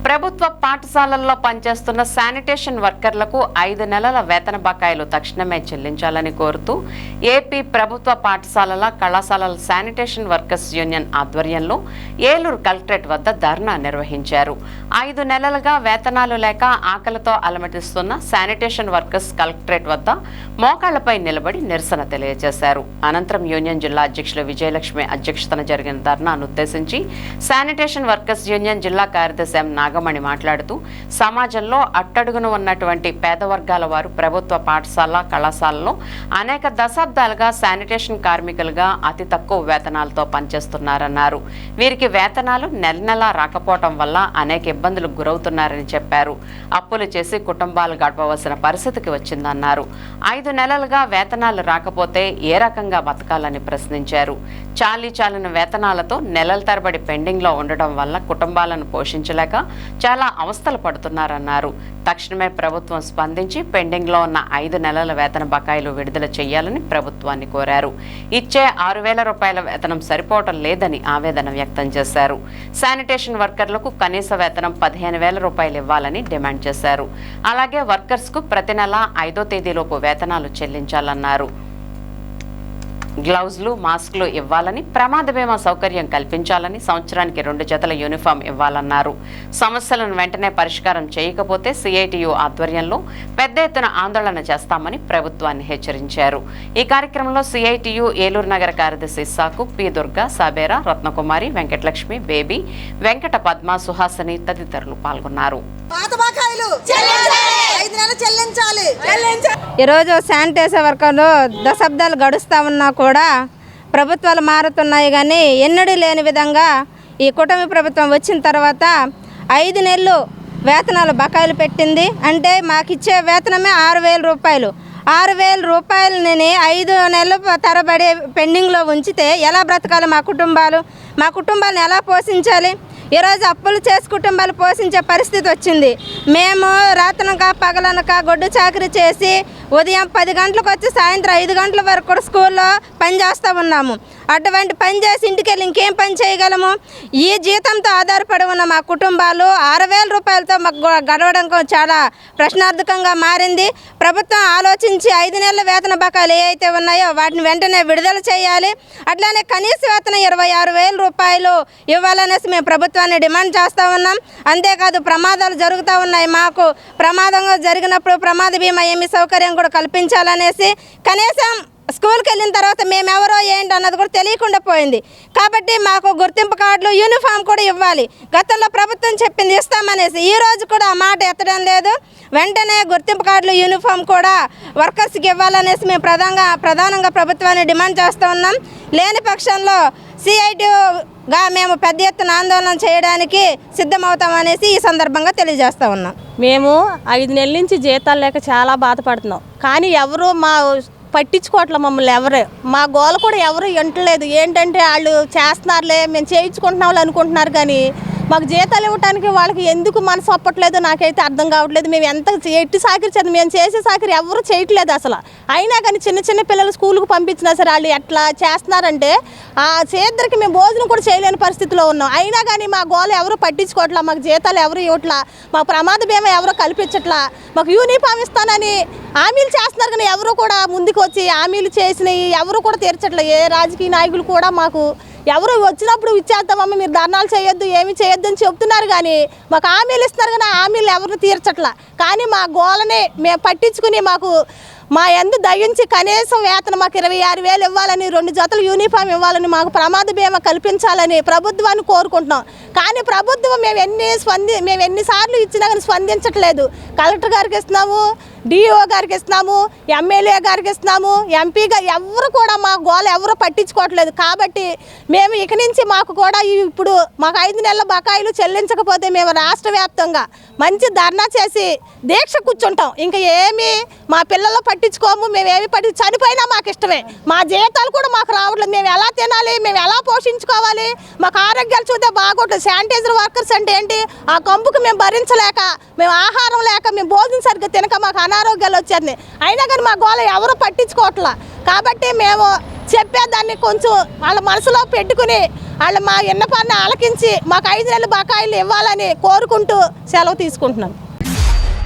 ప్రభుత్వ పాఠశాలల్లో పనిచేస్తున్న శానిటేషన్ వర్కర్లకు 5 నెలల వేతన బకాయిలు తక్షణమే చెల్లించాలని కోరుతూ ఏపీ ప్రభుత్వ పాఠశాలల కళాశాలల శానిటేషన్ వర్కర్స్ యూనియన్ ఆధ్వర్యంలో ఏలూరు కలెక్టరేట్ వద్ద ధర్నా నిర్వహించారు. 5 నెలలుగా వేతనాలు లేక ఆకలితో అలమటిస్తున్న శానిటేషన్ వర్కర్స్ కలెక్టరేట్ వద్ద మోకాళ్లపై నిలబడి నిరసన తెలియజేశారు. అనంతరం యూనియన్ జిల్లా అధ్యక్షులు విజయలక్ష్మి అధ్యక్షతన జరిగిన ధర్నాను ఉద్దేశించి శానిటేషన్ వర్కర్స్ యూనియన్ జిల్లా కార్యదర్శి నాగమణి మాట్లాడుతూ సమాజంలో అట్టడుగున ఉన్నటువంటి పేద వర్గాల వారు ప్రభుత్వ పాఠశాల కళాశాలలో అనేక దశాబ్దాలుగా శానిటేషన్ కార్మికులుగా అతి తక్కువ వేతనాలతో పనిచేస్తున్నారన్నారు. వీరికి వేతనాలు నెల రాకపోవటం వల్ల అనేక ఇబ్బందులకు గురవుతున్నారని చెప్పారు. అప్పులు చేసి కుటుంబాలు గడపవలసిన పరిస్థితికి వచ్చిందన్నారు. 5 నెలలుగా వేతనాలు రాకపోతే ఏ రకంగా బతకాలని ప్రశ్నించారు. చాలీచాలని వేతనాలతో నెలల తరబడి పెండింగ్ లో ఉండడం వల్ల కుటుంబాలను పోషించలేక చాలా అవస్థలు పడుతున్నారన్నారు. తక్షణమే ప్రభుత్వం స్పందించి పెండింగ్ లో ఉన్న 5 నెలల వేతన బకాయిలు విడుదల చేయాలని ప్రభుత్వాన్ని కోరారు. ఇచ్చే 6,000 రూపాయల వేతనం సరిపోవటం లేదని ఆవేదన వ్యక్తం చేశారు. శానిటేషన్ వర్కర్లకు కనీస వేతనం 15,000 రూపాయలు ఇవ్వాలని డిమాండ్ చేశారు. అలాగే వర్కర్స్ కు ప్రతి నెల 5వ తేదీలోపు వేతనాలు చెల్లించాలన్నారు. గ్లౌజులు మాస్కులు ఇవ్వాలని, ప్రమాద బీమా సౌకర్యం కల్పించాలని, సంవత్సరానికి 2 జతల యూనిఫామ్ ఇవ్వాలన్నారు. సమస్యలను వెంటనే పరిష్కారం చేయకపోతే సిఐటియు ఆధ్వర్యంలో పెద్ద ఎత్తున ఆందోళన చేస్తామని ప్రభుత్వాన్ని హెచ్చరించారు. ఈ కార్యక్రమంలో సిఐటియు ఏలూరు నగర కార్యదర్శి ఇస్సాకు, పి దుర్గా, సాబేరా, రత్నకుమారి, వెంకటలక్ష్మి, బేబీ, వెంకట పద్మ, సుహాసిని తదితరులు పాల్గొన్నారు. ఈరోజు శానిటైజర్ వర్కర్లు దశాబ్దాలు గడుస్తూ ఉన్నా కూడా ప్రభుత్వాలు మారుతున్నాయి, కానీ ఎన్నడూ లేని విధంగా ఈ కూటమి ప్రభుత్వం వచ్చిన తర్వాత 5 నెలలు వేతనాలు బకాయిలు పెట్టింది. అంటే మాకు ఇచ్చే వేతనమే 6,000 రూపాయలు. 6,000 రూపాయలని 5 నెలలు తరబడి పెండింగ్లో ఉంచితే ఎలా బ్రతకాలి? మా కుటుంబాలను ఎలా పోషించాలి? ఈరోజు అప్పులు చేసి కుటుంబాలు పోషించే పరిస్థితి వచ్చింది. మేము రాత్రనక పగలనక గొడ్డు చాకరీ చేసి ఉదయం 10 గంటలకు వచ్చి సాయంత్రం 5 గంటల వరకు కూడా స్కూల్లో పని చేస్తూ ఉన్నాము. అటువంటి పని చేసి ఇంటికి వెళ్ళి ఇంకేం పని చేయగలము? ఈ జీతంతో ఆధారపడి ఉన్న మా కుటుంబాలు 6,000 రూపాయలతో మాకు గడవడం చాలా ప్రశ్నార్థకంగా మారింది. ప్రభుత్వం ఆలోచించి 5 నెలల వేతన బకాయిలు ఏవైతే ఉన్నాయో వాటిని వెంటనే విడుదల చేయాలి. అట్లానే కనీస వేతనం 26,000 రూపాయలు ఇవ్వాలనేసి మేము ప్రభుత్వాన్ని డిమాండ్ చేస్తూ ఉన్నాం. అంతేకాదు ప్రమాదాలు జరుగుతూ ఉన్నాయి. మాకు ప్రమాదంగా జరిగినప్పుడు ప్రమాద బీమా ఏమి సౌకర్యం కూడా కల్పించాలనేసి, కనీసం స్కూల్కి వెళ్ళిన తర్వాత మేమెవరో ఏంటి అన్నది కూడా తెలియకుండా పోయింది. కాబట్టి మాకు గుర్తింపు కార్డులు, యూనిఫామ్ కూడా ఇవ్వాలి. గతంలో ప్రభుత్వం చెప్పింది ఇస్తామనేసి ఈ రోజు కూడా ఆ మాట ఎత్తడం లేదు. వెంటనే గుర్తింపు కార్డులు, యూనిఫామ్ కూడా వర్కర్స్కి ఇవ్వాలనేసి మేము ప్రధానంగా ప్రభుత్వాన్ని డిమాండ్ చేస్తూ ఉన్నాం. లేని పక్షంలో సిఐటిగా మేము పెద్ద ఎత్తున ఆందోళన చేయడానికి సిద్ధమవుతామనేసి ఈ సందర్భంగా తెలియజేస్తూ ఉన్నాం. మేము 5 నెలల నుంచి జీతాలు లేక చాలా బాధపడుతున్నాం, కానీ ఎవరు పట్టించుకోవట్లే మమ్మల్ని. మా గోల కూడా ఎవరు వింటలేదు. ఏంటంటే వాళ్ళు చేస్తున్నారులే, మేము చేయించుకుంటున్నాం అనుకుంటున్నారు, కానీ మాకు జీతాలు ఇవ్వడానికి వాళ్ళకి ఎందుకు మనసు ఒప్పట్లేదు నాకైతే అర్థం కావట్లేదు. మేము ఎంత ఎట్టి సాకిరి చదివి మేము చేసే సాకిరి ఎవరు చేయట్లేదు అసలు. అయినా కానీ చిన్న పిల్లలు స్కూల్కి పంపించినా సరే వాళ్ళు ఎట్లా చేస్తున్నారంటే ఆ చేద్దరికి మేము భోజనం కూడా చేయలేని పరిస్థితిలో ఉన్నాం. అయినా కానీ మా గోల ఎవరు పట్టించుకోవట్లా, మాకు జీతాలు ఎవరు ఇవ్వట్లా, మాకు ప్రమాద బీమా ఎవరు కల్పించట్లా, మాకు యూనిఫామ్ ఇస్తానని హామీలు చేస్తున్నారు, కానీ ఎవరు కూడా ముందుకు వచ్చి హామీలు చేసినవి ఎవరు కూడా తీర్చట్లే. ఏ రాజకీయ నాయకులు కూడా మాకు ఎవరు వచ్చినప్పుడు ఇచ్చేద్దామమ్మ మీరు ధర్నాలు చేయొద్దు, ఏమి చేయొద్దు అని చెప్తున్నారు, కానీ మాకు హామీలు ఇస్తున్నారు, కానీ హామీలు ఎవరు తీర్చట్లా. కానీ మా గోలని మేము పట్టించుకుని మాకు మా ఎందు దయించి కనీసం వేతనం మాకు 26,000 ఇవ్వాలని, 2 జతలు యూనిఫామ్ ఇవ్వాలని, మాకు ప్రమాద బీమా కల్పించాలని ప్రభుత్వాన్ని కోరుకుంటున్నాం. కానీ ప్రభుత్వం మేము ఎన్నిసార్లు ఇచ్చినా కానీ స్పందించట్లేదు. కలెక్టర్ గారికి ఇస్తున్నాము, డిఓ గారికి ఇస్తున్నాము, ఎమ్మెల్యే గారికి ఇస్తున్నాము, ఎంపీగా ఎవరు కూడా మా గోల ఎవరు పట్టించుకోవట్లేదు. కాబట్టి మేము ఇక నుంచి మాకు కూడా ఇప్పుడు మాకు 5 నెలల బకాయిలు చెల్లించకపోతే మేము రాష్ట్ర వ్యాప్తంగా మంచి ధర్నా చేసి దీక్ష కూర్చుంటాం. ఇంకా ఏమి మా పిల్లలు పట్టించుకోము, మేమేమి చనిపోయినా మాకు ఇష్టమే. మా జీతాలు కూడా మాకు రావట్లేదు. మేము ఎలా తినాలి, మేము ఎలా పోషించుకోవాలి, మాకు ఆరోగ్యాలు చూస్తే బాగోట్లేదు. శానిటైజర్ వర్కర్స్ అంటే ఏంటి? ఆ కంపుకు మేము భరించలేక, మేము ఆహారం లేక, మేము భోజనం సరిగ్గా తినక మాకు అనారోగ్యాలు వచ్చాయి. అయినా కానీ మా గోల ఎవరు పట్టించుకోవట్లా. కాబట్టి మేము చెప్పేదాన్ని కొంచెం వాళ్ళ మనసులో పెట్టుకుని వాళ్ళు మా విన్నపాన్ని ఆలకించి మాకు 5 నెలలు బకాయిలు ఇవ్వాలని కోరుకుంటూ సెలవు తీసుకుంటున్నాను.